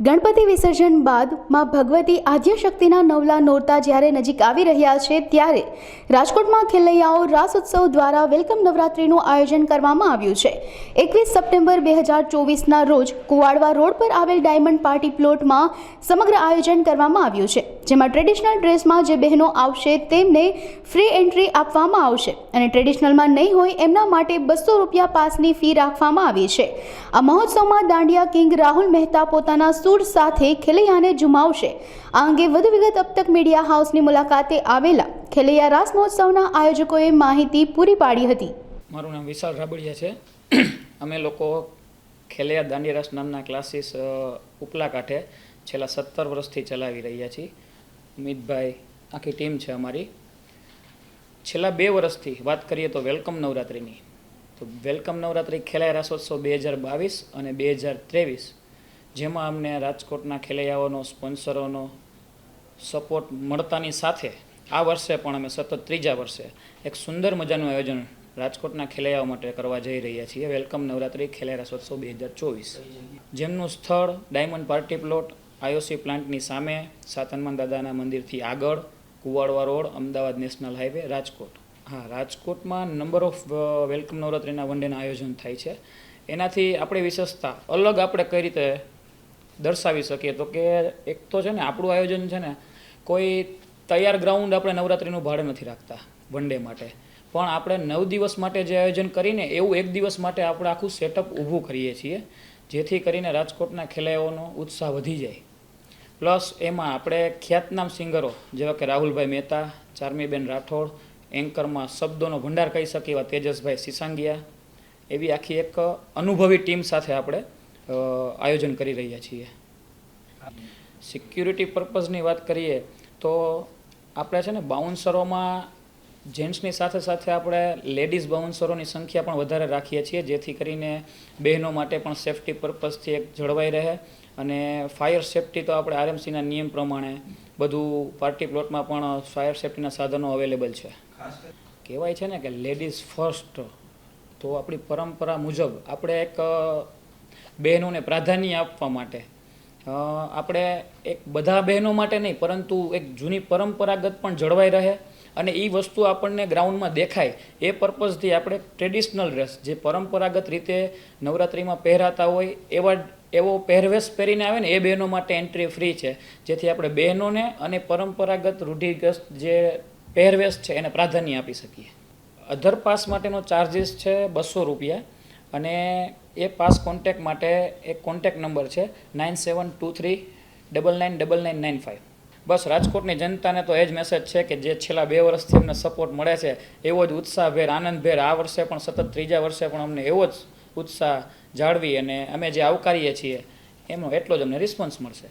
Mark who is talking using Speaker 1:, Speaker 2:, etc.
Speaker 1: ગણપતિ વિસર્જન બાદ માં ભગવતી આદ્યશક્તિના નવલા નોરતા જ્યારે નજીક આવી રહ્યા છે ત્યારે રાજકોટમાં ખેલૈયાઓ રાસ ઉત્સવ દ્વારા વેલકમ નવરાત્રિનું આયોજન કરવામાં આવ્યું છે। 21 સપ્ટેમ્બર 2024ના રોજ કુવાડવા રોડ પર આવેલ ડાયમંડ પાર્ટી પ્લોટમાં સમગ્ર આયોજન કરવામાં આવ્યું છે, જેમાં ટ્રેડિશનલ ડ્રેસમાં જે બહેનો આવશે તેમને ફ્રી એન્ટ્રી આપવામાં આવશે અને ટ્રેડિશનલમાં નહીં હોય એમના માટે 200 રૂપિયા પાસની ફી રાખવામાં આવી છે। આ મહોત્સવમાં દાંડિયા કિંગ રાહુલ મહેતા પોતાના સૂર સાથે ખેલૈયાને ઝુમાવશે। આ અંગે વધુ વિગત અબ તક મીડિયા હાઉસની મુલાકાતે આવેલા ખેલૈયા રાસ મહોત્સવના આયોજકોએ માહિતી પૂરી પાડી હતી।
Speaker 2: મારું નામ વિશાલ રાબડિયા છે। અમે લોકો ખેલૈયા દાંડિયા રાસ નામના ક્લાસીસ ઉપલા કાંઠે છેલ્લા 17 વર્ષથી ચલાવી રહ્યા છીએ। અમિતભાઈ આખી ટીમ છે અમારી। છેલ્લા 2 વર્ષથી વાત કરીએ તો વેલકમ નવરાત્રિની, તો વેલકમ નવરાત્રિ ખેલૈયા રાસોત્સવ 2022 અને 2023, જેમાં અમને રાજકોટના ખેલૈયાઓનો સ્પોન્સરોનો સપોર્ટ મળતાની સાથે આ વર્ષે પણ અમે સતત 3જા વર્ષે એક સુંદર મજાનું આયોજન રાજકોટના ખેલૈયાઓ માટે કરવા જઈ રહ્યા છીએ। વેલકમ નવરાત્રિ ખેલૈયા રાસોત્સવ 2024, જેમનું સ્થળ ડાયમંડ પાર્ટી પ્લોટ IOC પ્લાન્ટની સામે, સાત હનુમાન દાદાના મંદિરથી આગળ, Kuvadva road, Ahmedabad national highway, Rajkot. હા, રાજકોટમાં નંબર ઓફ વેલકમ નવરાત્રિના વન ડેના આયોજન થાય છે। એનાથી આપણી વિશેષતા અલગ આપણે કઈ રીતે દર્શાવી શકીએ તો કે એક તો છે ને આપણું આયોજન છે ને કોઈ તૈયાર ગ્રાઉન્ડ આપણે નવરાત્રિનું ભાડે નથી રાખતા વન ડે માટે, પણ આપણે 9 દિવસ માટે જે આયોજન કરીને એવું 1 દિવસ માટે આપણે આખું સેટઅપ ઊભું કરીએ છીએ, જેથી કરીને રાજકોટના ખેલૈયાઓનો ઉત્સાહ વધી જાય। પ્લસ એમાં આપણે ખ્યાતનામ સિંગરો જેવા કે રાહુલભાઈ મહેતા, ચારમીબેન રાઠોડ, એન્કરમાં શબ્દોનો ભંડાર કહી શકીએ એવા તેજસભાઈ સિસાંગિયા, એવી આખી એક અનુભવી ટીમ સાથે આપણે આયોજન કરી રહ્યા છીએ। સિક્યુરિટી પર્પઝની વાત કરીએ તો આપણે છે ને બાઉન્સરોમાં જેન્ટ્સની સાથે સાથે આપણે લેડીઝ બાઉન્સરોની સંખ્યા પણ વધારે રાખીએ છીએ, જેથી કરીને બહેનો માટે પણ સેફટી પર્પઝથી એક જળવાઈ રહે। અને ફાયર સેફટી તો આપણે RMCના નિયમ પ્રમાણે બધું પાર્ટી પ્લોટમાં પણ ફાયર સેફટીના સાધનો અવેલેબલ છે। કહેવાય છે ને કે લેડીઝ ફર્સ્ટ, તો આપણી પરંપરા મુજબ આપણે એક બહેનોને પ્રાધાન્ય આપવા માટે આપણે એક બધા બહેનો માટે નહીં પરંતુ એક જૂની પરંપરાગત પણ જળવાઈ રહે અને એ વસ્તુ આપણને ગ્રાઉન્ડમાં દેખાય એ પર્પઝથી આપણે ટ્રેડિશનલ ડ્રેસ જે પરંપરાગત રીતે નવરાત્રિમાં પહેરાતા હોય એવો પહેરવેશ પહેરીને આવે ને એ બહેનો માટે એન્ટ્રી ફ્રી છે, જેથી આપણે બહેનોને અને પરંપરાગત રૂઢિગ્રસ્ત જે પહેરવેશ છે એને પ્રાધાન્ય આપી શકીએ। અધર પાસ માટેનો ચાર્જિસ છે 200 રૂપિયા અને એ પાસ કોન્ટેક્ટ માટે એક કોન્ટેક્ટ નંબર છે 9723999995। બસ રાજકોટની જનતાને તો એ જ મેસેજ છે કે જે છેલ્લા 2 વર્ષથી અમને સપોર્ટ મળે છે એવો જ ઉત્સાહભેર, આનંદભેર આ વર્ષે પણ સતત 3જા વર્ષે પણ અમને એવો જ ઉત્સાહ જાળવી અને અમે જે આવકારીએ છીએ એમનો એટલો જ અમને રિસ્પોન્સ મળશે।